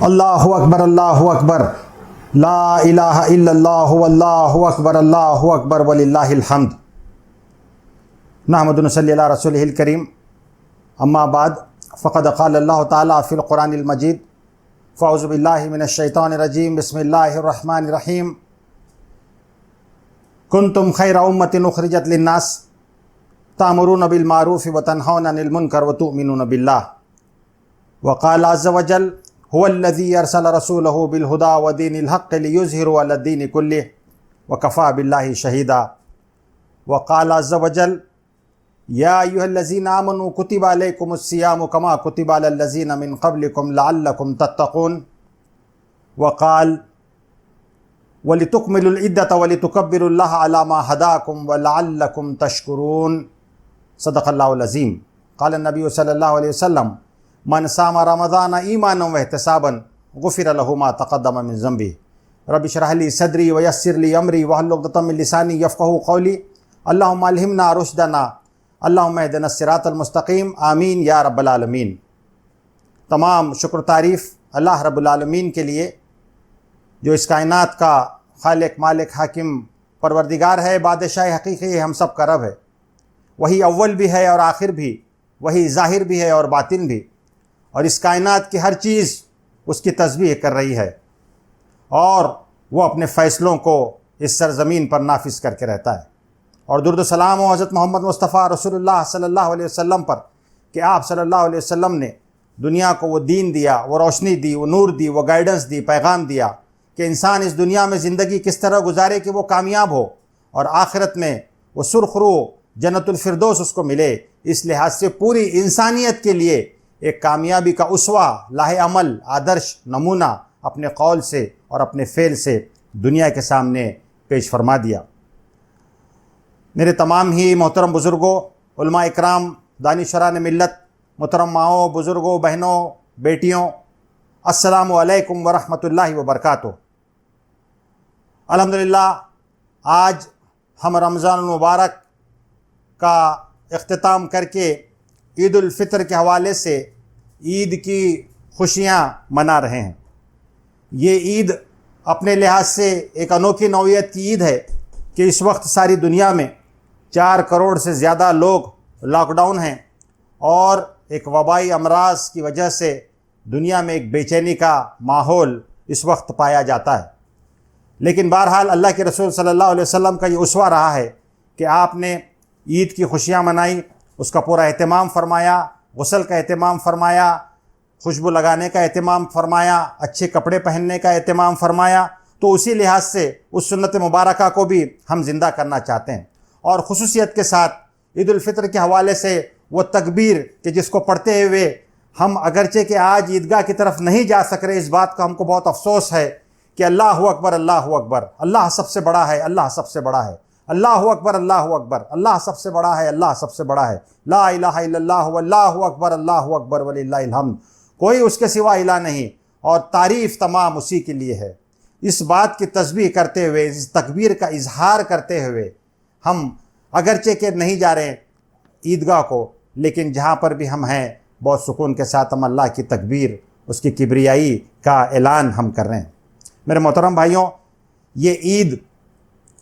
अल्लाहु अकबर अल्लाहु अकबर ला इलाहा इल्लल्लाहु अल्लाहु अकबर वलिल्लाहिल हम्द। नहमदु व नसल्ली अला रसूलिहिल करीम। अम्मा बाद फ़क़द क़ाल अल्लाहु तआला फ़िल क़ुरानिल मजीद फ़अऊज़ु बिल्लाहि मिनश शैतानिर रजीम बिस्मिल्लाहिर रहमानिर रहीम। कुन्तुम खैरा उम्मतिन उख़रिजत लिन्नास तामुरूना बिल मारूफ़ि व तन्हौना अनिल मुनकर व तु'मिनूना बिल्लाह व क़ाल अज़्ज़ व जल हुवल्लज़ी अरसल रसूलहु बिल हुदा व दीनिल हक़्क़ि लियुज़हिरहु अला दीनि कुल्लिहि व कफ़ा बिल्लाहि शहीदा व क़ाल अज़्ज़ व जल या अय्युहल्लज़ीना आमनू कुतिबा अलैकुमुस सियामु कमा कुतिबा अलल लज़ीना मिन क़ब्लिकुम लअल्लकुम तत्तक़ून व क़ाल वलितुकमिलुल इद्दत वलितुकब्बिरुल्लाह अला मा हदाकुम व लअल्लकुम तशकुरून। सदक़ल्लाहुल अज़ीम। क़ाल नबी सल्लल्लाहु अलैहि वसल्लम मन सामा रमज़ान ईमानन व इहतिसाबन गुफ़िर लहु मा तक़द्दम मिन ज़ंबी रब्बि इश्रह ली सदरी व यस्सिर ली अमरी वहलुल उक़दतम मिन लिसानी यफ़क़हू क़ौली अल्लाहुम्मा अल्हिमना रुश्दना अल्लाहुम्मा इहदिनस सिरातल मुस्तक़ीम आमीन या रब्बल आलमीन। तमाम शुक्र तारीफ़ अल्लाह रब्बुल आलमीन के लिए जो इस कायनात का खालिक मालिक हाकिम परवरदिगार है, बादशाह हकीकी है, हम सब का रब है। वही अव्वल भी है और आखिर भी, वही ज़ाहिर भी है और बातिन भी, और इस कायनात की हर चीज़ उसकी तस्बीह कर रही है और वो अपने फ़ैसलों को इस सरज़मीन पर नाफिज करके रहता है। और दुरूद सलाम हो हज़रत मोहम्मद मुस्तफ़ा रसूलुल्लाह सल्लल्लाहु अलैहि वसल्लम पर कि आप सल्लल्लाहु अलैहि वसल्लम ने दुनिया को वो दीन दिया, वो रोशनी दी, वो नूर दी, वो गाइडेंस दी, पैगाम दिया कि इंसान इस दुनिया में ज़िंदगी किस तरह गुजारे कि वो कामयाब हो और आखिरत में वो सुरखरू जन्नतुल फिरदौस उसको मिले। इस लिहाज से पूरी इंसानियत के लिए एक कामयाबी का उसवा, लाहे अमल, आदर्श, नमूना अपने कौल से और अपने फ़ेल से दुनिया के सामने पेश फरमा दिया। मेरे तमाम ही मोहतरम बुज़ुर्गों, उलमा इकराम, दानिशरान मिल्लत, मोहतरम माओ, बुज़ुर्गों, बहनों, बेटियों, अस्सलामु अलैकुम व रहमतुल्लाहि व बरकातुहू। अल्हम्दुलिल्लाह आज हम रमज़ान मुबारक का इख्तिताम करके ईद उल फ़ितर के हवाले से ईद की खुशियाँ मना रहे हैं। ये ईद अपने लिहाज से एक अनोखी नौइयत की ईद है कि इस वक्त सारी दुनिया में 4 करोड़ से ज़्यादा लोग लॉकडाउन हैं और एक वबाई अमराज की वजह से दुनिया में एक बेचैनी का माहौल इस वक्त पाया जाता है। लेकिन बहरहाल अल्लाह के रसूल सल्लल्लाहु अलैहि वसल्लम का ये उसवा रहा है कि आपने ईद की खुशियाँ मनाई, उसका पूरा एहतमाम फरमाया, गुस्ल का एहतमाम फरमाया, खुशबू लगाने का एहतमाम फरमाया, अच्छे कपड़े पहनने का एहतमाम फरमाया। तो उसी लिहाज से उस सुन्नत मुबारका को भी हम ज़िंदा करना चाहते हैं। और खुसूसियत के साथ ईद उल फ़ितर के हवाले से वो तकबीर कि जिसको पढ़ते हुए हम अगरचे कि आज ईदगाह की तरफ नहीं जा सक रहे, इस बात का हमको बहुत अफसोस है कि अल्लाहु अकबर अल्लाहु अकबर, अल्लाह सबसे बड़ा है, अल्लाह सबसे बड़ा है, अल्लाहु अकबर अल्लाहु अकबर, अल्लाह सबसे बड़ा है, अल्लाह सबसे बड़ा है, ला इलाहा इल्लल्लाह वल्लाहु अकबर वलिल्लाहिल हम्द। कोई उसके सिवा इला नहीं और तारीफ़ तमाम उसी के लिए है। इस बात की तस्बीह करते हुए, इस तकबीर का इजहार करते हुए हम अगरचे के नहीं जा रहे ईदगाह को, लेकिन जहाँ पर भी हम हैं बहुत सुकून के साथ हम अल्लाह की तकबीर, उसकी किबरियाई का ऐलान हम कर रहे हैं। मेरे मोहतरम भाइयों, ये ईद,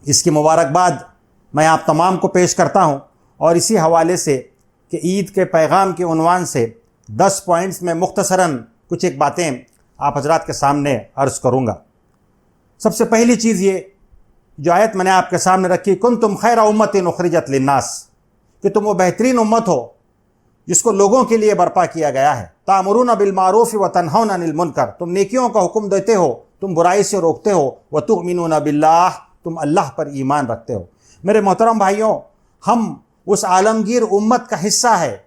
इसकी मुबारकबाद मैं आप तमाम को पेश करता हूँ और इसी हवाले से कि ईद के पैगाम के उन्वान से 10 पॉइंट्स में मुख्तसरन कुछ एक बातें आप हजरात के सामने अर्ज़ करूँगा। सबसे पहली चीज़ ये जो आयत मैंने आपके सामने रखी, कुन्तुम खैरा उम्मतिन उख़रिजत लिन्नास, कि तुम वो बेहतरीन उम्मत हो जिसको लोगों के लिए बर्पा किया गया है। तामुरूना बिल मारूफ़ व तन्हौना अनिल मुनकर, तुम नेकियों का हुक्म देते हो, तुम बुराई से रोकते हो। व तुमिनूना बिल्लाह, तुम अल्लाह पर ईमान रखते हो। मेरे मोहतरम भाइयों, हम उस आलमगीर उम्मत का हिस्सा है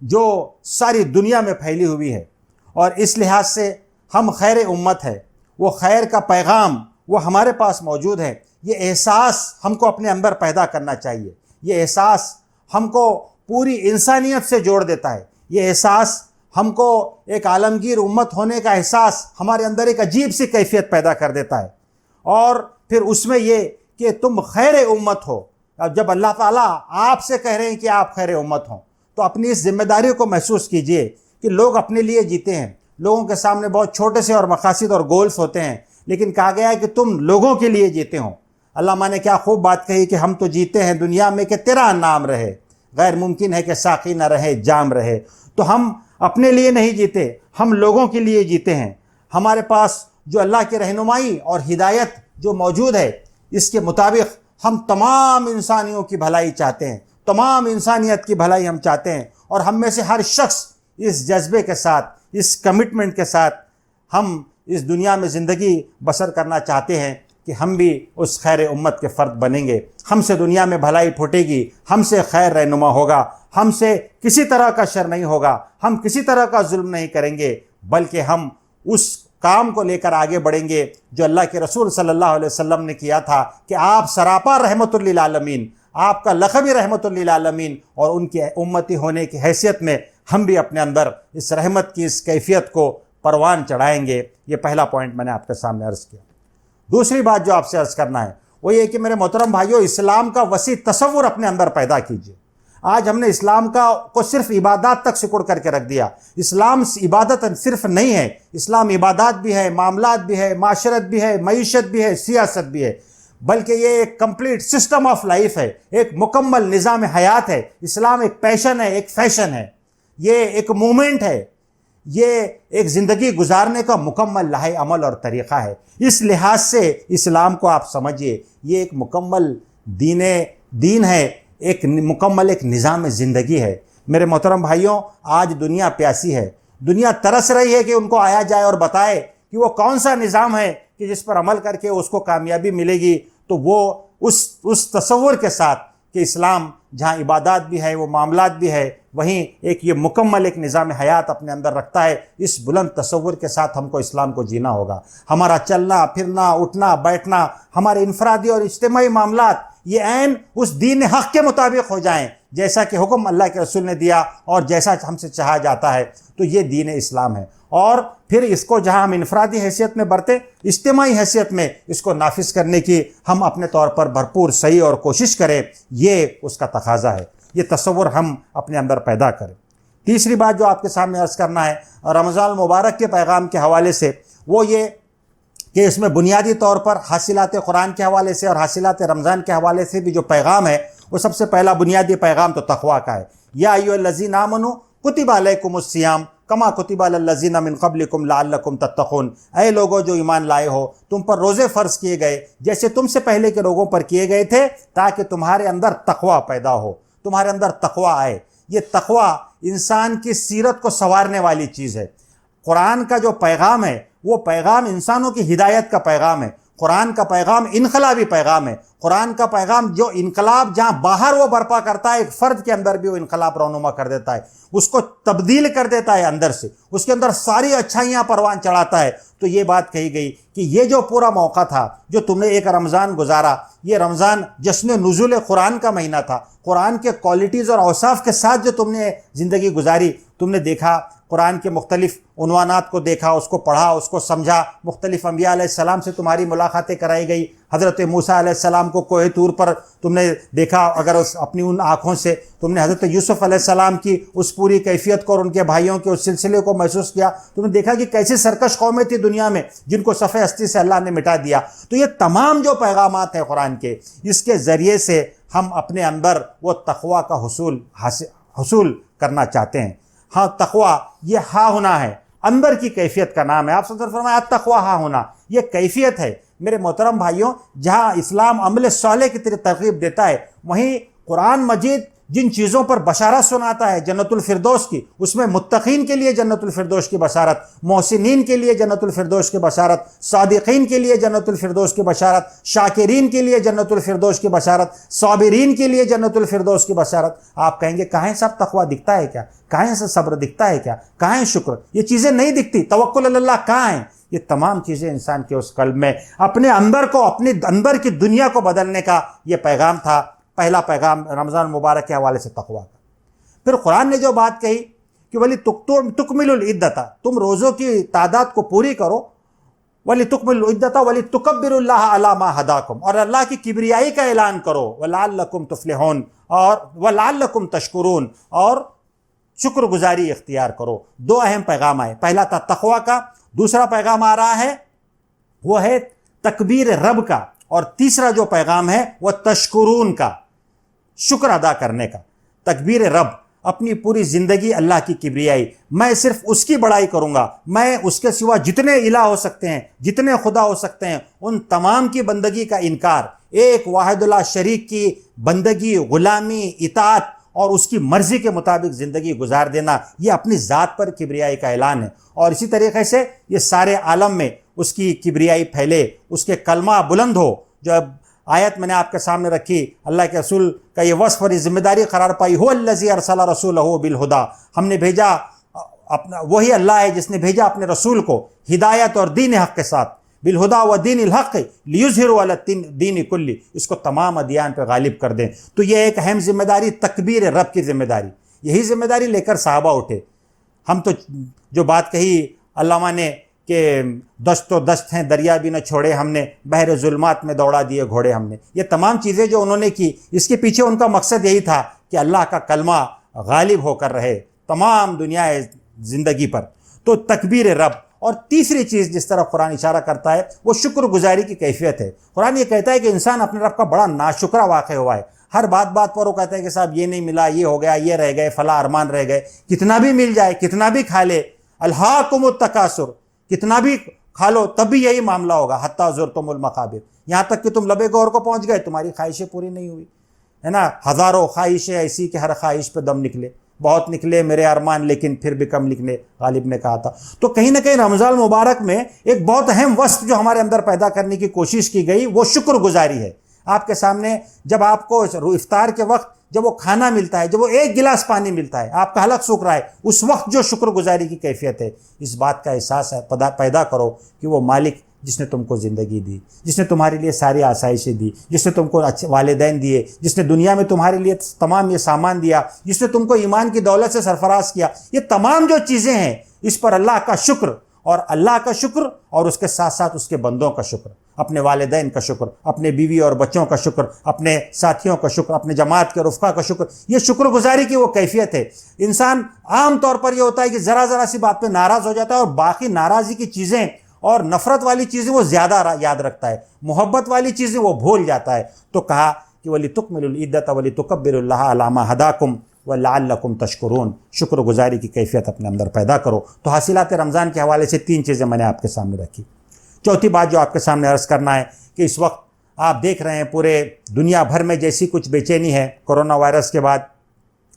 जो सारी दुनिया में फैली हुई है और इस लिहाज से हम खैर उम्मत है। वो खैर का पैगाम वो हमारे पास मौजूद है। ये एहसास हमको अपने अंदर पैदा करना चाहिए। ये एहसास हमको पूरी इंसानियत से जोड़ देता है। ये एहसास हमको एक आलमगीर उम्मत होने का एहसास हमारे अंदर एक अजीब सी कैफियत पैदा कर देता है। और फिर उसमें ये कि तुम खैर उम्मत हो। अब जब अल्लाह ताला आपसे कह रहे हैं कि आप खैर उम्मत हो, तो अपनी इस जिम्मेदारी को महसूस कीजिए कि लोग अपने लिए जीते हैं, लोगों के सामने बहुत छोटे से और मकासद और गोल्स होते हैं, लेकिन कहा गया है कि तुम लोगों के लिए जीते हो। अल्लाह माँ ने क्या खूब बात कही कि हम तो जीते हैं दुनिया में कि तेरा नाम रहे, गैर मुमकिन है कि साकी न रहे जाम रहे। तो हम अपने लिए नहीं जीते, हम लोगों के लिए जीते हैं। हमारे पास जो अल्लाह की रहनुमाई और हिदायत जो मौजूद है, इसके मुताबिक हम तमाम इंसानियों की भलाई चाहते हैं, तमाम इंसानियत की भलाई हम चाहते हैं। और हम में से हर शख्स इस जज्बे के साथ, इस कमिटमेंट के साथ हम इस दुनिया में ज़िंदगी बसर करना चाहते हैं कि हम भी उस खैर उम्मत के फ़र्द बनेंगे। हमसे दुनिया में भलाई फूटेगी, हमसे खैर रहनुमा होगा, हमसे किसी तरह का शर नहीं होगा, हम किसी तरह का जुल्म नहीं करेंगे, बल्कि हम उस काम को लेकर आगे बढ़ेंगे जो अल्लाह के रसूल सल्लल्लाहु अलैहि वसल्लम ने किया था कि आप सरापा रहमतुल लिल आलमीन, आपका लक़ब ही रहमतुल लिल आलमीन, और उनकी उम्मती होने की हैसियत में हम भी अपने अंदर इस रहमत की इस कैफियत को परवान चढ़ाएंगे। ये पहला पॉइंट मैंने आपके सामने अर्ज़ किया। दूसरी बात जो आपसे अर्ज़ करना है वो ये कि मेरे मोहतरम भाइयों, इस्लाम का वसी तसव्वुर अपने अंदर पैदा कीजिए। आज हमने इस्लाम को सिर्फ इबादत तक सिकुड़ करके रख दिया। इस्लाम इबादत सिर्फ नहीं है, इस्लाम इबादत भी है, मामलात भी है, माशरत भी है, मईशत भी है, सियासत भी है, बल्कि ये एक कंप्लीट सिस्टम ऑफ लाइफ है, एक मुकम्मल निज़ाम हयात है। इस्लाम एक पैशन है, एक फैशन है, ये एक मूवमेंट है, ये एक ज़िंदगी गुजारने का मुकम्मल लाहे अमल और तरीक़ा है। इस लिहाज से इस्लाम को आप समझिए, ये एक मुकम्मल दीन है, एक मुकम्मल एक निज़ाम ज़िंदगी है। मेरे मोहतरम भाइयों, आज दुनिया प्यासी है, दुनिया तरस रही है कि उनको आया जाए और बताए कि वो कौन सा निज़ाम है कि जिस पर अमल करके उसको कामयाबी मिलेगी। तो वो उस तसव्वुर के साथ कि इस्लाम जहाँ इबादत भी है, वो मामलात भी है, वहीं एक ये मुकम्मल एक निज़ाम हयात अपने अंदर रखता है। इस बुलंद तसव्वुर के साथ हमको इस्लाम को जीना होगा। हमारा चलना फिरना, उठना बैठना, हमारे इनफरादी और इज्तिमाई मामलात ये ऐन उस दीन हक़ के मुताबिक हो जाएं, जैसा कि हुक्म अल्लाह के रसूल ने दिया और जैसा हमसे चाहा जाता है। तो ये दीन इस्लाम है। और फिर इसको जहाँ हम इनफरादी हैसियत में बरतें, इज्तिमाई हैसियत में इसको नाफिज करने की हम अपने तौर पर भरपूर सही और कोशिश करें, ये उसका तकाज़ा है। ये तसव्वुर हम अपने अंदर पैदा करें। तीसरी बात जो आपके सामने अर्ज़ करना है रमज़ान मुबारक के पैगाम के हवाले से, वो ये कि इसमें बुनियादी तौर पर हासिलात कुरान के हवाले से और हासिलात रमज़ान के हवाले से भी जो पैगाम है, वो सबसे पहला बुनियादी पैगाम तो तक़वा का है। या अय्युहल्लज़ीना आमनू कुतिबा अलैकुमुस्सियाम कमा कुतिबा अलल्लज़ीना मिन क़ब्लिकुम लअल्लकुम तत्तक़ून। ऐ लोगो जो ईमान लाए हो, तुम पर रोज़े फ़र्ज़ किए गए जैसे तुमसे पहले के लोगों पर किए गए थे, ताकि तुम्हारे अंदर तक़वा पैदा हो, तुम्हारे अंदर तक़वा आए। ये तक़वा इंसान की सीरत को संवारने वाली चीज़ है। कुरान का जो पैगाम है वो पैगाम इंसानों की हिदायत का पैगाम है। कुरान का पैगाम इनकलाबी पैगाम है। कुरान का पैगाम जो इनकलाब जहाँ बाहर वो बर्पा करता है, एक फ़र्द के अंदर भी वो इनकलाब रौनुमा कर देता है, उसको तब्दील कर देता है अंदर से, उसके अंदर सारी अच्छाइयाँ परवान चढ़ाता है। तो ये बात कही गई कि ये जो पूरा मौका था जो तुमने एक रमज़ान गुजारा, ये रमज़ान जश्न नुज़ूल कुरान का महीना था। कुरान के क्वालिटीज़ और औसाफ के साथ जो तुमने ज़िंदगी गुजारी, तुमने देखा कुरान के मुख्तलिफ़ उन्वानात को देखा, उसको पढ़ा, उसको समझा, मुख्तलिफ़ अंबिया अलैहिस्सलाम से तुम्हारी मुलाकातें कराई गई। हज़रत मूसा अलैहिस्सलाम को कोहे तूर पर तुमने देखा, अगर उस अपनी उन आँखों से तुमने हज़रत यूसुफ़ अलैहिस्सलाम की उस पूरी कैफियत को और उनके भाइयों के उस सिलसिले को महसूस किया, तुमने देखा कि कैसे सरकश कौमें थी दुनिया में जिनको सफ़े हस्ती से अल्लाह ने मिटा दिया। तो ये तमाम जो पैगामात हैं कुरान के, इसके ज़रिए से हम अपने अंदर वो तक़वा का हुसूल करना चाहते हैं। हाँ, तक़वा ये हा होना है, अंदर की कैफियत का नाम है। आप सल्लल्लाहु अलैहि वसल्लम फरमाया तक़वा हा होना, ये कैफियत है। मेरे मोहतरम भाइयों, जहाँ इस्लाम अमल सालेह की तरगीब देता है, वहीं कुरान मजीद जिन चीज़ों पर बशारत सुनाता है जन्नतुल फिरदौस की, उसमें मुत्तकीन के लिए जन्नतुल फिरदौस की बशारत, मोहसिनीन के लिए जन्नतुल फिरदौस की बशारत, सादिकीन के लिए जन्नतुल फिरदौस की बशारत, शाकिरीन के लिए जन्नतुल फिरदौस की बशारत, साबिरीन के लिए जन्नतुल फिरदौस की बशारत। आप कहेंगे कहाँ सब तक़वा दिखता है क्या, कहाँ से सब्र दिखता है क्या, कहाँ है शुक्र, ये चीज़ें नहीं दिखती। तवक्कुल अल्लाह कहाँ है? ये तमाम चीज़ें इंसान के उस कल्ब में अपने अंदर को, अपने अंदर की दुनिया को बदलने का ये पैगाम था। पहला पैगाम रमज़ान मुबारक के हवाले से तक़वा का। फिर कुरान ने जो बात कही कि वली तुकमिलुल इद्दता, तुम रोज़ों की तादाद को पूरी करो, वली तुकमिलुल इद्दता वली तुकब्बिरुल्लाह अला मा हदाकुम, और अल्लाह की किबरियाई का ऐलान करो, वलअल्लकुम तुफ्लिहून और वलअल्लकुम तशकुरून, और शुक्रगुजारी इख्तियार करो। दो अहम पैगाम आए, पहला था तकवा का, दूसरा पैगाम आ रहा है वो है तकबीर रब का, और तीसरा जो पैगाम है वह तशकुरून का, शुक्र अदा करने का। तकबीर रब, अपनी पूरी जिंदगी अल्लाह की किब्रियाई, मैं सिर्फ उसकी बड़ाई करूंगा, मैं उसके सिवा जितने इला हो सकते हैं, जितने खुदा हो सकते हैं, उन तमाम की बंदगी का इनकार, एक वाहिदुल्लाह शरीक की बंदगी, गुलामी, इताअत और उसकी मर्जी के मुताबिक ज़िंदगी गुजार देना, ये अपनी ज़ात पर किब्रियाई का ऐलान है। और इसी तरीके से ये सारे आलम में उसकी किब्रियाई फैले, उसके कलमा बुलंद हो। जब आयत मैंने आपके सामने रखी, अल्लाह के रसूल का ये वस्फ और जिम्मेदारी करार पाई, हुवल्लज़ी अरसला रसूलहू बिल हुदा, हमने भेजा अपना, वही अल्लाह है जिसने भेजा अपने रसूल को हिदायत और दीन हक़ के साथ, बिल हुदा व दीनिल हक़ लियुज़हिरहु अला दीन कुल्ली, इसको तमाम अदियान पे गालिब कर दें। तो ये एक अहम जिम्मेदारी, तकबीर रब की जिम्मेदारी, यही जिम्मेदारी लेकर साहबा उठे। हम तो जो बात कही अल्लामा ने कि दस्त तो दस्त हैं दरिया भी न छोड़े हमने, बहर जुल्मात में दौड़ा दिए घोड़े हमने, ये तमाम चीज़ें जो उन्होंने की, इसके पीछे उनका मकसद यही था कि अल्लाह का कलमा गालिब होकर रहे तमाम दुनिया ज़िंदगी पर। तो तकबीर रब। और तीसरी चीज़ जिस तरफ कुरान इशारा करता है वो शुक्रगुजारी की कैफियत है। कुरान ये कहता है कि इंसान अपने रब का बड़ा नाशुक्रा वाक़ हुआ है। हर बात पर वो कहता है कि साहब ये नहीं मिला, ये हो गया, ये रह गए, फला अरमान रह गए, कितना भी मिल जाए, कितना भी खा ले, अल्हाकुमुत तकासुर, कितना भी खा लो तब भी यही मामला होगा, हत्ता ज़ुरतुमुल मक़ाबिर, यहाँ तक कि तुम लबे गौर को पहुँच गए, तुम्हारी ख्वाहिशें पूरी नहीं हुई, है ना। हज़ारों ख्वाहिशें ऐसी कि हर ख्वाहिश पे दम निकले, बहुत निकले मेरे अरमान लेकिन फिर भी कम निकले, गालिब ने कहा था। तो कहीं ना कहीं रमज़ान मुबारक में एक बहुत अहम वस्फ़ जो हमारे अंदर पैदा करने की कोशिश की गई वो शुक्रगुजारी है। आपके सामने जब आपको इफ्तार के वक्त जब वो खाना मिलता है, जब वो एक गिलास पानी मिलता है, आपका हलक सूख रहा है, उस वक्त जो शुक्रगुजारी की कैफियत है, इस बात का एहसास है पैदा करो कि वो मालिक जिसने तुमको ज़िंदगी दी, जिसने तुम्हारे लिए सारी आसाइशें दी, जिसने तुमको अच्छे वालिदैन दिए, जिसने दुनिया में तुम्हारे लिए तमाम ये सामान दिया, जिसने तुमको ईमान की दौलत से सरफराज किया, ये तमाम जो चीज़ें हैं इस पर अल्लाह का शुक्र, और अल्लाह का शुक्र और उसके साथ साथ उसके बंदों का शुक्र, अपने वालिदैन का शुक्र, अपने बीवी और बच्चों का शुक्र, अपने साथियों का शुक्र, अपने जमात के रुफ़क़ा का शुक्र, ये शुक्रगुजारी की वो कैफियत है। इंसान आम तौर पर यह होता है कि ज़रा ज़रा सी बात पे नाराज़ हो जाता है और बाकी नाराज़गी की चीज़ें और नफ़रत वाली चीज़ें वो ज़्यादा याद रखता है, मोहब्बत वाली चीज़ें वो भूल जाता है। तो कहा कि वलितुकमिलुल इद्दत वलितुकब्बिरुल्लाह अला मा हदाकुम व लअल्लकुम तशकुरून, शुक्रगुजारी की कैफियत अपने अंदर पैदा करो। तो हासिलात रमज़ान के हवाले से 3 चीज़ें मैंने आपके सामने रखी। चौथी बात जो आपके सामने अर्ज़ करना है कि इस वक्त आप देख रहे हैं पूरे दुनिया भर में जैसी कुछ बेचैनी है कोरोना वायरस के बाद,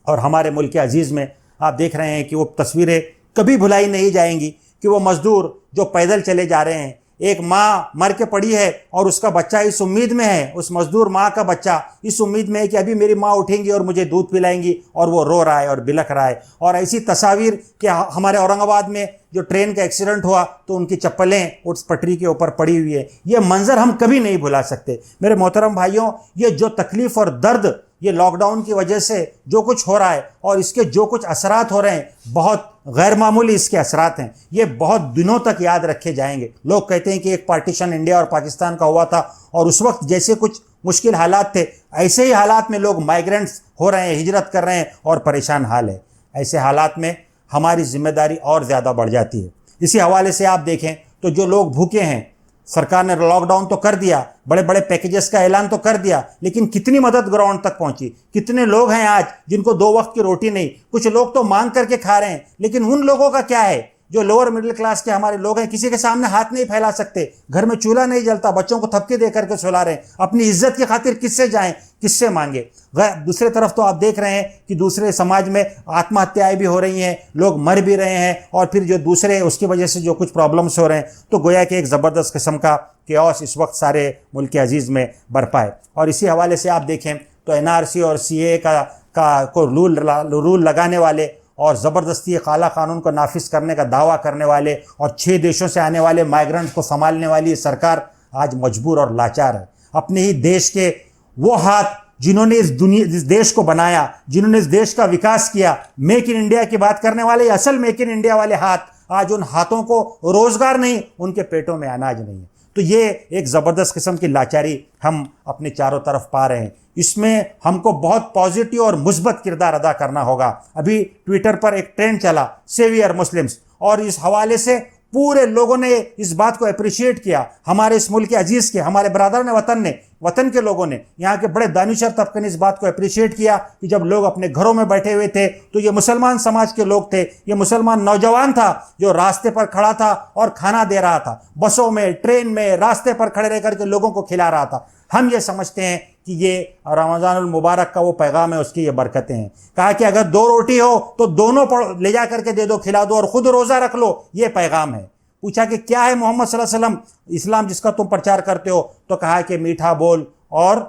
और हमारे मुल्क अजीज़ में आप देख रहे हैं कि वो तस्वीरें कभी भुलाई नहीं जाएंगी कि वो मज़दूर जो पैदल चले जा रहे हैं, एक माँ मर के पड़ी है और उसका बच्चा इस उम्मीद में है, उस मज़दूर माँ का बच्चा इस उम्मीद में है कि अभी मेरी माँ उठेंगी और मुझे दूध पिलाएंगी, और वो रो रहा है और बिलख रहा है। और ऐसी तस्वीर कि हमारे औरंगाबाद में जो ट्रेन का एक्सीडेंट हुआ तो उनकी चप्पलें उस पटरी के ऊपर पड़ी हुई है, ये मंज़र हम कभी नहीं भुला सकते। मेरे मोहतरम भाइयों, ये जो तकलीफ़ और दर्द ये लॉकडाउन की वजह से जो कुछ हो रहा है और इसके जो कुछ असरात हो रहे हैं, बहुत गैर मामूली इसके असरात हैं, ये बहुत दिनों तक याद रखे जाएंगे। लोग कहते हैं कि एक पार्टीशन इंडिया और पाकिस्तान का हुआ था और उस वक्त जैसे कुछ मुश्किल हालात थे, ऐसे ही हालात में लोग माइग्रेंट्स हो रहे हैं, हिजरत कर रहे हैं और परेशान हाल है। ऐसे हालात में हमारी जिम्मेदारी और ज़्यादा बढ़ जाती है। इसी हवाले से आप देखें तो जो लोग भूखे हैं, सरकार ने लॉकडाउन तो कर दिया, बड़े बड़े पैकेजेस का ऐलान तो कर दिया, लेकिन कितनी मदद ग्राउंड तक पहुंची? कितने लोग हैं आज जिनको 2 वक्त की रोटी नहीं, कुछ लोग तो मांग करके खा रहे हैं, लेकिन उन लोगों का क्या है जो लोअर मिडिल क्लास के हमारे लोग हैं, किसी के सामने हाथ नहीं फैला सकते, घर में चूल्हा नहीं जलता, बच्चों को थपके दे करके सुला रहे हैं, अपनी इज्जत की खातिर किससे जाएं, किससे मांगे? दूसरे तरफ तो आप देख रहे हैं कि दूसरे समाज में आत्महत्याएं भी हो रही हैं, लोग मर भी रहे हैं, और फिर जो दूसरे उसकी वजह से जो कुछ प्रॉब्लम्स हो रहे हैं, तो गोया कि एक ज़बरदस्त किस्म का केओस इस वक्त सारे मुल्क अजीज़ में बरपा है। और इसी हवाले से आप देखें तो NRC और CA को रूल लगाने वाले और ज़बरदस्ती काला कानून को नाफिज करने का दावा करने वाले और 6 देशों से आने वाले माइग्रेंट को संभालने वाली सरकार आज मजबूर और लाचार है। अपने ही देश के वो हाथ जिन्होंने इस देश को बनाया, जिन्होंने इस देश का विकास किया, मेक इन इंडिया की बात करने वाले, असल मेक इन इंडिया वाले हाथ, आज उन हाथों को रोज़गार नहीं, उनके पेटों में अनाज नहीं है। तो ये एक ज़बरदस्त किस्म की लाचारी हम अपने चारों तरफ पा रहे हैं। इसमें हमको बहुत पॉजिटिव और मुस्बत किरदार अदा करना होगा। अभी ट्विटर पर एक ट्रेंड चला, सेवियर मुस्लिम्स, और इस हवाले से पूरे लोगों ने इस बात को अप्रिशिएट किया। हमारे इस मुल्क के अजीज़ के, हमारे बरादरान वतन के लोगों ने, यहाँ के बड़े दानिशर तबके ने इस बात को अप्रिशिएट किया कि जब लोग अपने घरों में बैठे हुए थे तो ये मुसलमान समाज के लोग थे, ये मुसलमान नौजवान था जो रास्ते पर खड़ा था और खाना दे रहा था, बसों में, ट्रेन में, रास्ते पर खड़े रह करके लोगों को खिला रहा था। हम ये समझते हैं कि ये रमज़ानुल मुबारक का वो पैगाम है, उसकी ये बरकतें हैं। कहा कि अगर 2 रोटी हो तो दोनों ले जा करके दे दो, खिला दो, और खुद रोज़ा रख लो, ये पैगाम है। पूछा कि क्या है मोहम्मद सल्लल्लाहु अलैहि वसल्लम, इस्लाम जिसका तुम प्रचार करते हो? तो कहा कि मीठा बोल और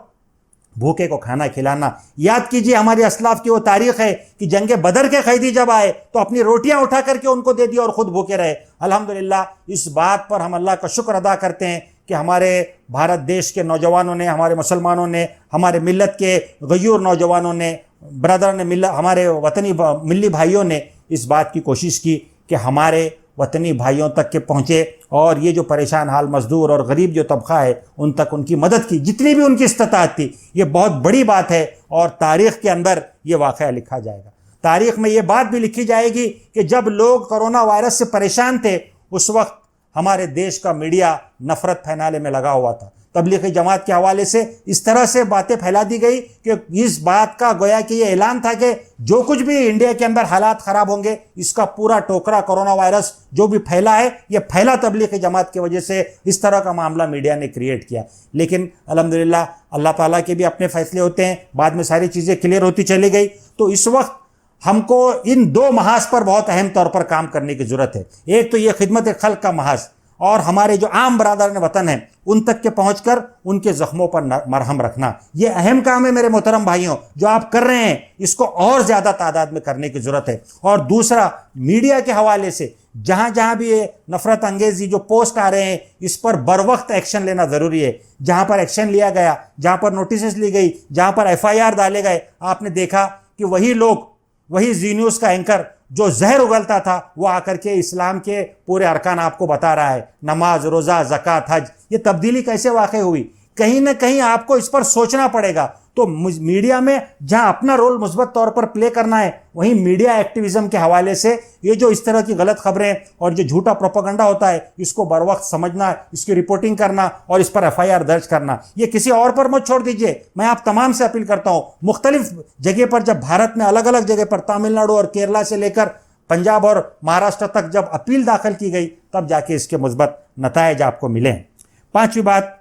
भूखे को खाना खिलाना। याद कीजिए हमारे असलाफ की वो तारीख है कि जंगे बदर के कैदी जब आए तो अपनी रोटियां उठा करके उनको दे दी और खुद भूखे रहे। अल्हम्दुलिल्लाह इस बात पर हम अल्लाह का शुक्र अदा करते हैं कि हमारे भारत देश के नौजवानों ने, हमारे मुसलमानों ने, हमारे मिल्लत के गयूर नौजवानों ने, ब्रदर ने, हमारे वतनी मिल्ली भाइयों ने इस बात की कोशिश की कि हमारे वतनी भाइयों तक के पहुँचे और ये जो परेशान हाल मजदूर और गरीब जो तबका है उन तक उनकी मदद की जितनी भी उनकी इस्तिताअत थी। ये बहुत बड़ी बात है और तारीख़ के अंदर ये वाक़या लिखा जाएगा। तारीख़ में ये बात भी लिखी जाएगी कि जब लोग कोरोना वायरस से परेशान थे उस वक्त हमारे देश का मीडिया नफ़रत फैलाने में लगा हुआ था। तबलीगी जमात के हवाले से इस तरह से बातें फैला दी गई कि इस बात का गोया कि ये ऐलान था कि जो कुछ भी इंडिया के अंदर हालात ख़राब होंगे इसका पूरा टोकरा कोरोना वायरस जो भी फैला है ये फैला तबलीगी जमात की वजह से। इस तरह का मामला मीडिया ने क्रिएट किया। लेकिन अल्हम्दुलिल्लाह अल्लाह ताला के भी अपने फ़ैसले होते हैं, बाद में सारी चीज़ें क्लियर होती चली गई। तो इस वक्त हमको इन 2 महाज पर बहुत अहम तौर पर काम करने की ज़रूरत है। एक तो ये खिदमत खल्क का महाज और हमारे जो आम बरादरान वतन हैं उन तक के पहुंचकर उनके ज़ख्मों पर मरहम रखना, ये अहम काम है मेरे मोहतरम भाइयों। जो आप कर रहे हैं इसको और ज़्यादा तादाद में करने की ज़रूरत है। और दूसरा, मीडिया के हवाले से जहाँ जहाँ भी ये नफ़रत अंगेज़ी जो पोस्ट आ रहे हैं इस पर बर वक्त एक्शन लेना ज़रूरी है। जहाँ पर एक्शन लिया गया, जहाँ पर नोटिस ली गई, जहाँ पर FIR डाले गए, आपने देखा कि वही लोग, वही जी न्यूज़ का एंकर जो जहर उगलता था वो आकर के इस्लाम के पूरे अरकान आपको बता रहा है, नमाज, रोज़ा, ज़कात, हज। ये तब्दीली कैसे वाक़ई हुई? कहीं ना कहीं आपको इस पर सोचना पड़ेगा। तो मीडिया में जहां अपना रोल मुस्बत तौर पर प्ले करना है वहीं मीडिया एक्टिविज़म के हवाले से ये जो इस तरह की गलत खबरें और जो झूठा प्रोपेगेंडा होता है इसको बर वक्त समझना, इसकी रिपोर्टिंग करना और इस पर FIR दर्ज करना। ये किसी और पर मत छोड़ दीजिए। मैं आप तमाम से अपील करता हूँ, मुख्तलिफ जगह पर जब भारत में अलग अलग जगह पर तमिलनाडु और केरला से लेकर पंजाब और महाराष्ट्र तक जब अपील दाखिल की गई तब जाके इसके मुस्बत नताइज आपको मिले हैं। 5वीं बात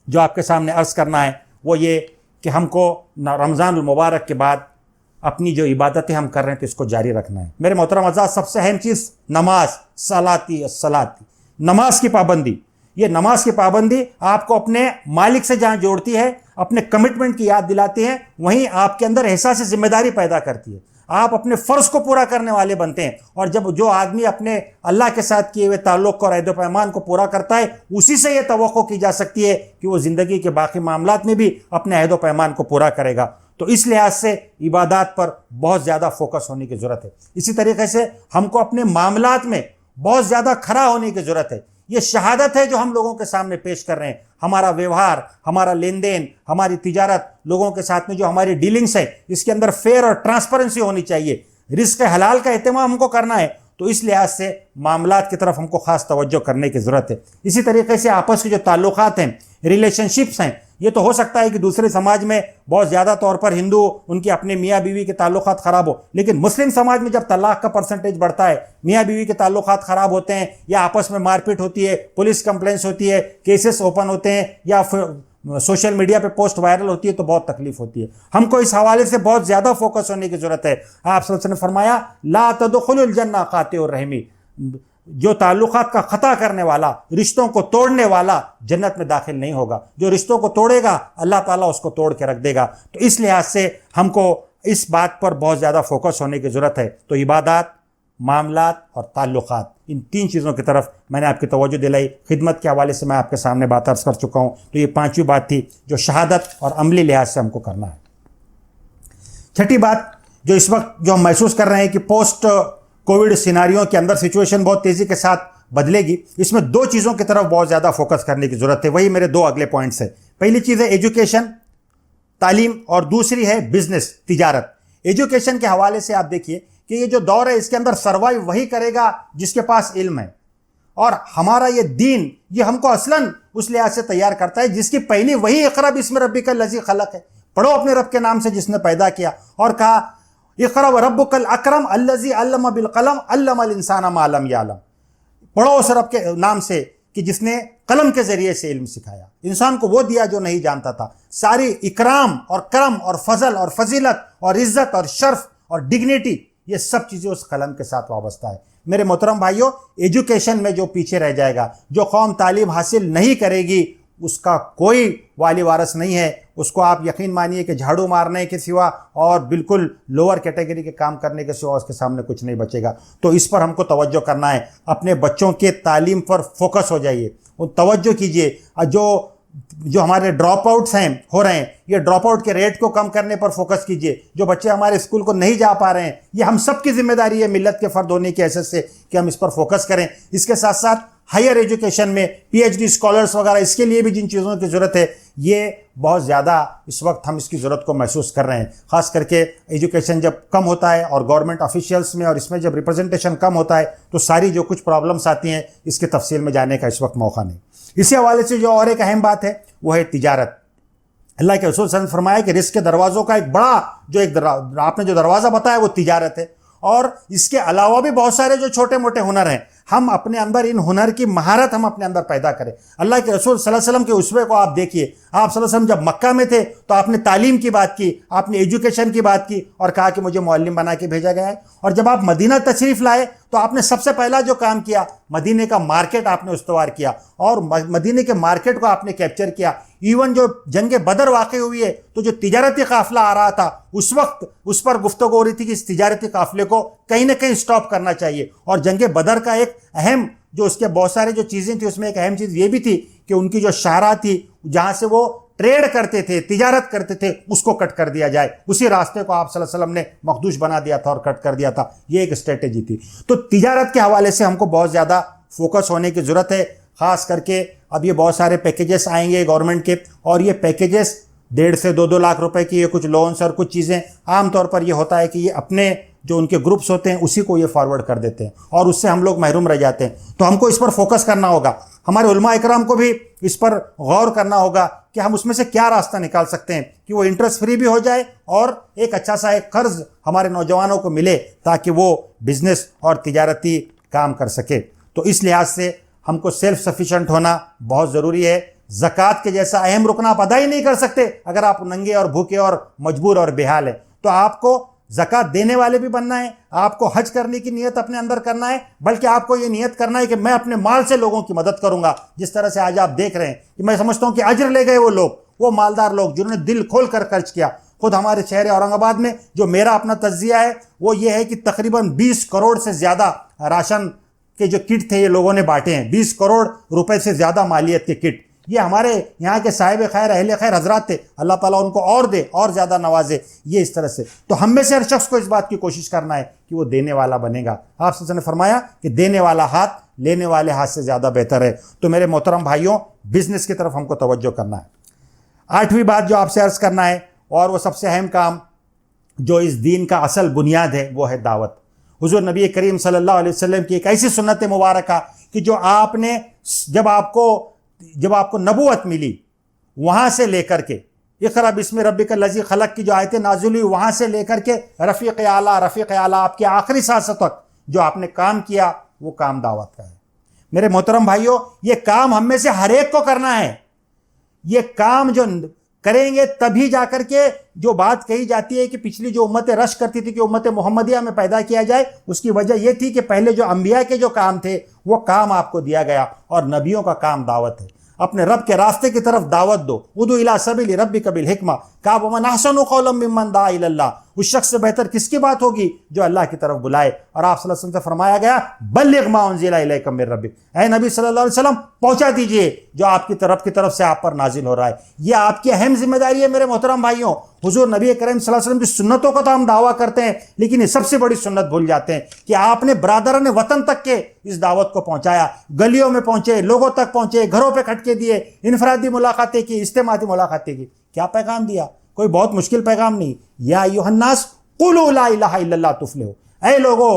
जो आपके सामने अर्ज़ करना है वो ये कि हमको रमज़ानुल मुबारक के बाद अपनी जो इबादतें हम कर रहे हैं तो इसको जारी रखना है। मेरे मोहतरम अज़ाज़, सबसे अहम चीज़ नमाज, सलाती, नमाज की पाबंदी। ये नमाज की पाबंदी आपको अपने मालिक से जहाँ जोड़ती है, अपने कमिटमेंट की याद दिलाती है, वहीं आपके अंदर एहसास ज़िम्मेदारी पैदा करती है। आप अपने फ़र्ज़ को पूरा करने वाले बनते हैं। और जब जो आदमी अपने अल्लाह के साथ किए हुए ताल्लुक़ और अहद पैमान को पूरा करता है उसी से ये तवक्को की जा सकती है कि वो ज़िंदगी के बाकी मामलात में भी अपने अहद पैमान को पूरा करेगा। तो इस लिहाज से इबादत पर बहुत ज़्यादा फोकस होने की ज़रूरत है। इसी तरीके से हमको अपने मामलात में बहुत ज़्यादा खरा होने की ज़रूरत है। ये शहादत है जो हम लोगों के सामने पेश कर रहे हैं। हमारा व्यवहार, हमारा लेन देन, हमारी तिजारत, लोगों के साथ में जो हमारी डीलिंग्स है इसके अंदर फेयर और ट्रांसपेरेंसी होनी चाहिए। रिस्क हलाल का एहतमाम हमको करना है तो इस लिहाज से मामलात की तरफ हमको ख़ास तवज्जो करने की ज़रूरत है। इसी तरीके से आपस के जो ताल्लुकात हैं, रिलेशनशिप्स हैं, ये तो हो सकता है कि दूसरे समाज में बहुत ज़्यादा तौर पर हिंदू उनके अपने मियाँ बीवी के ताल्लुकात ख़राब हो, लेकिन मुस्लिम समाज में जब तलाक़ का परसेंटेज बढ़ता है, मियाँ बीवी के ताल्लुकात ख़राब होते हैं या आपस में मारपीट होती है, पुलिस कंप्लेंट्स होती है, केसेस ओपन होते हैं या फिर सोशल मीडिया पे पोस्ट वायरल होती है तो बहुत तकलीफ होती है। हमको इस हवाले से बहुत ज़्यादा फोकस होने की ज़रूरत है। आप सल्लल्लाहु अलैहि वसल्लम ने फरमाया, ला तदखुलुल जन्नह कातिउर रहमी, जो ताल्लुकात का ख़ता करने वाला, रिश्तों को तोड़ने वाला जन्नत में दाखिल नहीं होगा। जो रिश्तों को तोड़ेगा अल्लाह ताला उसको तोड़ के रख देगा। तो इस लिहाज से हमको इस बात पर बहुत ज़्यादा फोकस होने की ज़रूरत है। तो इबादत, मामलात और ताल्लुकात, इन 3 चीज़ों की तरफ मैंने आपकी तवज्जो दिलाई। खिदमत के हवाले से मैं आपके सामने बात अर्ज़ कर चुका हूँ। तो ये 5वीं बात थी जो शहादत और अमली लिहाज से हमको करना है। 6ठी बात जो इस वक्त जो हम महसूस कर रहे हैं कि पोस्ट कोविड सिनारियों के अंदर सिचुएशन बहुत तेज़ी के साथ बदलेगी। इसमें दो चीज़ों की तरफ बहुत ज़्यादा फोकस करने की ज़रूरत है, वही मेरे दो अगले पॉइंट्स है। पहली चीज़ है एजुकेशन, तालीम, और दूसरी है बिजनेस, तिजारत। एजुकेशन के हवाले से आप देखिए कि ये जो दौर है इसके अंदर सर्वाइव वही करेगा जिसके पास इल्म है, और हमारा ये दीन ये हमको असलन उस लिहाज से तैयार करता है जिसकी पहली वही इक़रा बिस्मि रब्बिकल लज़ी खलक़ है, पढ़ो अपने रब के नाम से जिसने पैदा किया, और कहा इक़रा व रब्बुकल अकरम अल्लज़ी अल्लम बिल क़लम अल्लमल इंसाना मा लम यालम, पढ़ो उस रब के नाम से कि जिसने कलम के जरिए से इल्म सिखाया, इंसान को वो दिया जो नहीं जानता था। सारी इकराम और करम और फजल और फजीलत और इज्जत और शर्फ और डिग्निटी ये सब चीज़ें उस कलम के साथ वाबस्ता है। मेरे मोहतरम भाइयों, एजुकेशन में जो पीछे रह जाएगा, जो कौम तालीम हासिल नहीं करेगी, उसका कोई वाली वारस नहीं है। उसको आप यकीन मानिए कि झाड़ू मारने के सिवा और बिल्कुल लोअर कैटेगरी के काम करने के सिवा उसके सामने कुछ नहीं बचेगा। तो इस पर हमको तवज्जो करना है, अपने बच्चों के तालीम पर फोकस हो जाइए, उन तवज्जो कीजिए। जो हमारे ड्रॉप आउट्स हैं हो रहे हैं, ये ड्रॉप आउट के रेट को कम करने पर फोकस कीजिए। जो बच्चे हमारे स्कूल को नहीं जा पा रहे हैं, ये हम सब की जिम्मेदारी है मिल्लत के फ़र्द होने की हैसियत से कि हम इस पर फोकस करें। इसके साथ साथ हायर एजुकेशन में पीएचडी स्कॉलर्स वगैरह, इसके लिए भी जिन चीज़ों की ज़रूरत है, ये बहुत ज़्यादा इस वक्त हम इसकी ज़रूरत को महसूस कर रहे हैं। ख़ास करके एजुकेशन जब कम होता है और गवर्नमेंट ऑफिशियल्स में और इसमें जब रिप्रेजेंटेशन कम होता है, तो सारी जो कुछ प्रॉब्लम्स आती हैं इसकी तफसील में जाने का इस वक्त मौका नहीं। इसी हवाले से जो और एक अहम बात है वो है तिजारत। अल्लाह के रसूल सल्लल्लाहु अलैहि वसल्लम ने फरमाया कि रिस्क के दरवाज़ों का एक बड़ा जो आपने जो दरवाज़ा बताया वो तिजारत है, और इसके अलावा भी बहुत सारे जो छोटे मोटे हुनर हैं, हम अपने अंदर इन हुनर की महारत हम अपने अंदर पैदा करें। अल्लाह के रसूल सल्लल्लाहु अलैहि वसल्लम के उसवे को आप देखिए। आप सल्लल्लाहु अलैहि वसल्लम जब मक्का में थे तो आपने तालीम की बात की, आपने एजुकेशन की बात की और कहा कि मुझे मुअल्लिम बना के भेजा गया है। और जब आप मदीना तशरीफ़ लाए तो आपने सबसे पहला जो काम किया, मदीने का मार्केट आपने उस्तवार किया और मदीने के मार्केट को आपने कैप्चर किया। इवन जो जंग बदर वाक़ई हुई है तो जो तिजारती काफ़िला आ रहा था उस वक्त उस पर गुफ्तगू हो रही थी कि इस तिजारती काफ़िले को कहीं ना कहीं स्टॉप करना चाहिए। और जंग बदर का एक अहम जो उसके बहुत सारे जो चीज़ें थी उसमें एक अहम चीज़ ये भी थी कि उनकी जो शाहरा थी जहाँ से वो ट्रेड करते थे, तिजारत करते थे, उसको कट कर दिया जाए। उसी रास्ते को आप सल्लल्लाहु अलैहि वसल्लम ने मखदूश बना दिया था और कट कर दिया था। ये एक स्ट्रेटेजी थी। तो तिजारत के हवाले से हमको बहुत ज़्यादा फोकस होने की ज़रूरत है। ख़ास करके अब ये बहुत सारे पैकेजेस आएंगे गवर्नमेंट के, और ये पैकेजेस 1.5 से 2 लाख रुपए की, ये कुछ लोन्स और कुछ चीज़ें, आमतौर पर ये होता है कि ये अपने जो उनके ग्रुप्स होते हैं उसी को ये फॉरवर्ड कर देते हैं और उससे हम लोग महरूम रह जाते हैं। तो हमको इस पर फोकस करना होगा। हमारे उलमा इकराम को भी इस पर गौर करना होगा कि हम उसमें से क्या रास्ता निकाल सकते हैं कि वो इंटरेस्ट फ्री भी हो जाए और एक अच्छा सा एक कर्ज हमारे नौजवानों को मिले ताकि वो बिजनेस और तिजारती काम कर सके। तो इस लिहाज से हमको सेल्फ सफिशेंट होना बहुत ज़रूरी है। ज़कात के जैसा अहम रुकन आप अदा ही नहीं कर सकते अगर आप नंगे और भूखे और मजबूर और बेहाल हैं। तो आपको ज़कात देने वाले भी बनना है, आपको हज करने की नीयत अपने अंदर करना है, बल्कि आपको ये नीयत करना है कि मैं अपने माल से लोगों की मदद करूंगा। जिस तरह से आज आप देख रहे हैं कि मैं समझता हूं कि अजर ले गए वो लोग, वो मालदार लोग जिन्होंने दिल खोल कर खर्च किया। खुद हमारे शहर औरंगाबाद में जो मेरा अपना तज्जिया है वो ये है कि तकरीबन 20 करोड़ से ज़्यादा राशन के जो किट थे ये लोगों ने बांटे हैं। 20 करोड़ रुपए से ज़्यादा मालियत के किट ये हमारे यहाँ के साहिब खैर अहले खैर हजरात थे। अल्लाह ताला उनको और दे और ज़्यादा नवाजे। ये इस तरह से तो हम में से हर शख्स को इस बात की कोशिश करना है कि वो देने वाला बनेगा। आप सबसे ने फरमाया कि देने वाला हाथ लेने वाले हाथ से ज़्यादा बेहतर है। तो मेरे मोहतरम भाइयों, बिजनेस की तरफ हमको तवज्जो करना है। 8वीं बात जो आपसे अर्ज़ करना है और वो सबसे अहम काम जो इस दीन का असल बुनियाद है वो है दावत। हुज़ूर नबी करीम सल्लल्लाहु अलैहि वसल्लम की एक ऐसी सुन्नत मुबारक कि जो आपने जब आपको नबूवत मिली वहाँ से लेकर के इक़रा बिस्मि रब्बिकल लज़ी खलक़ की जो आयतें नाज़िल हुई वहाँ से लेकर के रफ़ीक़ आला आपके आखिरी सांस तक जो आपने काम किया वो काम दावत का है। मेरे मोहतरम भाइयों, ये काम हम में से हर एक को करना है। ये काम जो करेंगे तभी जाकर के जो बात कही जाती है कि पिछली जो उम्मतें रश करती थी कि उम्मत मोहम्मदिया में पैदा किया जाए, उसकी वजह यह थी कि पहले जो अंबिया के जो काम थे वो काम आपको दिया गया और नबियों का काम दावत है। अपने रब के रास्ते की तरफ दावत दो। उदू इला सबील रब्बिक बिल हिकमा, कहा वमन अहसनु क़ौलन मिम्मन दआ इलल्लाह, उस शख्स से बेहतर किसकी बात होगी जो अल्लाह की तरफ बुलाए। और आप सल्लल्लाहु अलैहि वसल्लम से फरमाया गया बल्लिग मा उनज़िला इलैका मिर रब्बिक, ऐ नबी सल्लल्लाहु अलैहि वसल्लम पहुंचा दीजिए जो आपकी तरफ से आप पर नाजिल हो रहा है। ये आपकी अहम जिम्मेदारी है मेरे मोहतरम भाइयों। हुजूर नबी करीम सल्लल्लाहु अलैहि वसल्लम की सुन्नतों का तो हम दावा करते हैं, लेकिन ये सबसे बड़ी सुन्नत भूल जाते हैं कि आपने बरादरान वतन तक के इस दावत को पहुंचाया, गलियों में पहुंचे, लोगों तक पहुंचे, घरों पे खटके दिए, इनफरादी मुलाकातें की, इज्तिमाई मुलाकातें की। क्या पैगाम दिया? कोई बहुत मुश्किल पैगाम नहीं। या अय्युहन्नास क़ुलू ला इलाहा इल्लल्लाह तुफ़्लिहू, ऐ लोगो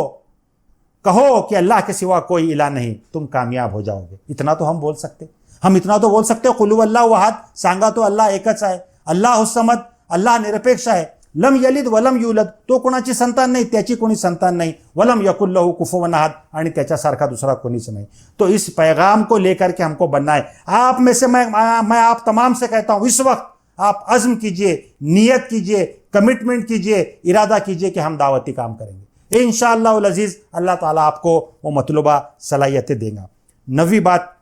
कहो कि अल्लाह के सिवा कोई इला नहीं, तुम कामयाब हो जाओगे। इतना तो हम बोल सकते, हम इतना तो बोल सकते, क़ुल हुवल्लाहु अहद, सांगा तो अल्लाह एकच आहे, अल्लाहुस समद, अल्लाह निरपेक्ष आहे, लम यलिद वलम युलद, तो कोणाची संतान नहीं, त्याची कोणी संतान नहीं, वलम यकुल लहू कुफुवन अहद, आणि त्याच्यासारखा दूसरा कोणीच नहीं। तो इस पैगाम को लेकर के हमको बनना है। आप में से मैं आप तमाम से कहता हूं, इस वक्त आप अज़्म कीजिए, नियत कीजिए, कमिटमेंट कीजिए, इरादा कीजिए कि हम दावती काम करेंगे। इंशाअल्लाह अज़ीज़ अल्लाह ताला आपको वो मतलूबा सलाहियतें देगा। नवी बात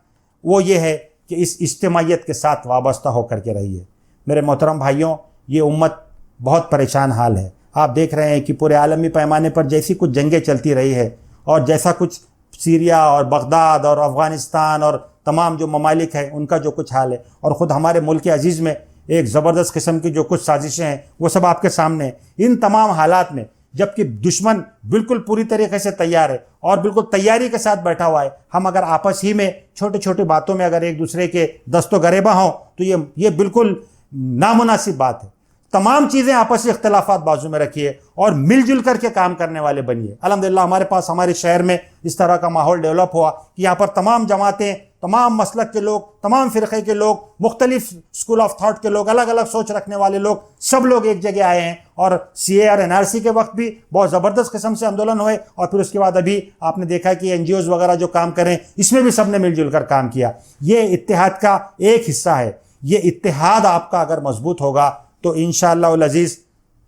वो ये है कि इस इज्तिमाइयत के साथ वाबस्ता होकर के रहिए। मेरे मोहतरम भाइयों, ये उम्मत बहुत परेशान हाल है। आप देख रहे हैं कि पूरे आलमी पैमाने पर जैसी कुछ जंगें चलती रही है और जैसा कुछ सीरिया और बगदाद और अफ़गानिस्तान और तमाम जो ममालिक हैं उनका जो कुछ हाल है, और ख़ुद हमारे मुल्क अज़ीज़ में एक ज़बरदस्त किस्म की जो कुछ साजिशें हैं वो सब आपके सामने हैं। इन तमाम हालात में जबकि दुश्मन बिल्कुल पूरी तरीके से तैयार है और बिल्कुल तैयारी के साथ बैठा हुआ है, हम अगर आपस ही में छोटे छोटे बातों में अगर एक दूसरे के दस्तो गरेबा हों तो ये बिल्कुल नामुनासिब बात है। तमाम चीज़ें आपसी इख्तलाफात बाजू में रखिए और मिलजुल करके काम करने वाले बनिए। अल्हम्दुलिल्लाह हमारे पास हमारे शहर में इस तरह का माहौल डेवलप हुआ कि यहाँ पर तमाम जमातें, तमाम मसलक के लोग, तमाम फ़िरक़े के लोग, मुख्तलिफ स्कूल ऑफ थाट के लोग, अलग अलग सोच रखने वाले लोग, सब लोग एक जगह आए हैं। और CA और NRC के वक्त भी बहुत ज़बरदस्त किस्म से आंदोलन हुए और फिर उसके बाद अभी आपने देखा कि NGOs वगैरह जो काम करें इसमें भी सब ने मिलजुल कर काम किया। ये इत्तेहाद का एक हिस्सा है। ये इत्तेहाद आपका अगर मजबूत होगा तो इंशाअल्लाह अज़ीज़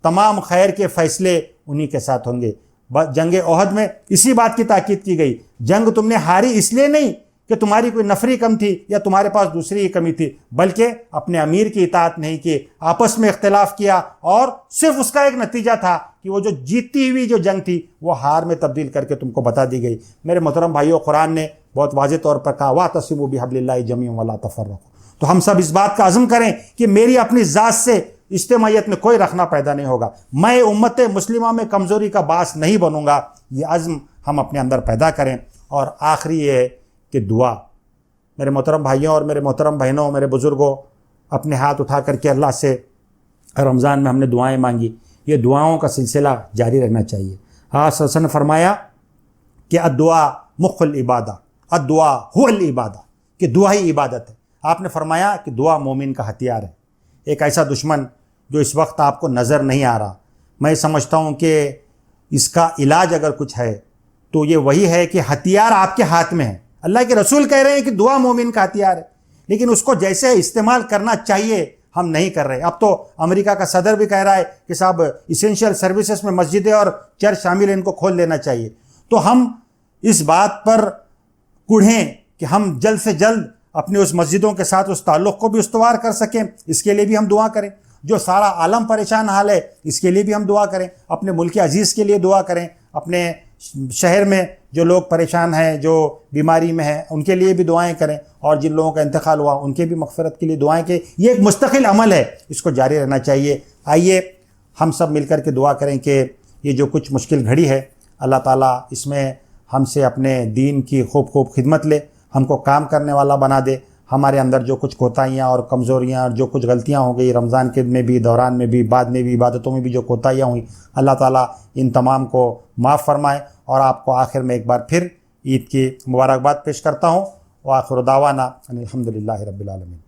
तमाम खैर के फ़ैसले उन्हीं के साथ होंगे। जंग ओहद में इसी बात की ताकीद की गई, जंग तुमने हारी इसलिए नहीं कि तुम्हारी कोई नफरी कम थी या तुम्हारे पास दूसरी ही कमी थी, बल्कि अपने अमीर की इताअत नहीं की, आपस में इख्तिलाफ किया और सिर्फ उसका एक नतीजा था कि वो जो जीती हुई जो जंग थी वो हार में तब्दील करके तुमको बता दी गई। मेरे मोहतरम भाइयों, कुरान ने बहुत वाज़ेह तौर पर कहा वातसिमू बिहब्लिल्लाहि जमीअन वला तफर्रक़ू। तो हम सब इस बात का अज़्म करें कि मेरी अपनी ज़ात से इज्तिमाइयत में कोई रखना पैदा नहीं होगा, मैं उम्मत मुस्लिमा में कमज़ोरी का बास नहीं बनूंगा। ये अज़्म हम अपने अंदर पैदा करें। और आखिरी ये है कि दुआ, मेरे मोहतरम भाइयों और मेरे मोहतरम बहनों, मेरे बुज़ुर्गों, अपने हाथ उठा करके अल्लाह से रमज़ान में हमने दुआएं मांगी, ये दुआओं का सिलसिला जारी रहना चाहिए। हाँ, सल्लल्लाहु ने फरमाया कि अद्दुआ मुख्ल इबादा, अद्दुआ हुवल इबादा, कि दुआ ही इबादत है। आपने फरमाया कि दुआ मोमिन का हथियार है। एक ऐसा दुश्मन जो इस वक्त आपको नज़र नहीं आ रहा, मैं समझता हूँ कि इसका इलाज अगर कुछ है तो ये वही है कि हथियार आपके हाथ में है। अल्लाह के रसूल कह रहे हैं कि दुआ मोमिन का हथियार है, लेकिन उसको जैसे इस्तेमाल करना चाहिए हम नहीं कर रहे। अब तो अमेरिका का सदर भी कह रहा है कि साहब इसेंशियल सर्विसेज में मस्जिदें और चर्च शामिल हैं, इनको खोल देना चाहिए। तो हम इस बात पर कुढ़ें कि हम जल्द से जल्द अपने उस मस्जिदों के साथ उस ताल्लुक़ को भी उस्तवार कर सकें, इसके लिए भी हम दुआ करें। जो सारा आलम परेशान हाल है इसके लिए भी हम दुआ करें, अपने मुल्क अजीज़ के लिए दुआ करें, अपने शहर में जो लोग परेशान हैं, जो बीमारी में हैं, उनके लिए भी दुआएं करें, और जिन लोगों का इंतकाल हुआ उनके भी मग़फ़िरत के लिए दुआएं के। ये एक मुस्तकिल अमल है, इसको जारी रहना चाहिए। आइए हम सब मिलकर के दुआ करें कि ये जो कुछ मुश्किल घड़ी है अल्लाह ताला इसमें हमसे अपने दीन की खूब खिदमत ले, हमको काम करने वाला बना दे। हमारे अंदर जो कुछ कोताहियाँ और कमज़ोरियाँ और जो कुछ गलतियाँ हो गई रमज़ान के में भी, दौरान में भी, बाद में भी, इबादतों में भी जो कोताहियाँ हुई, अल्लाह ताला इन तमाम को माफ़ फरमाए। और आपको आखिर में एक बार फिर ईद की मुबारकबाद पेश करता हूँ। व आखिर दावाना अनिल हम्दुलिल्लाहि रब्बिल आलमीन।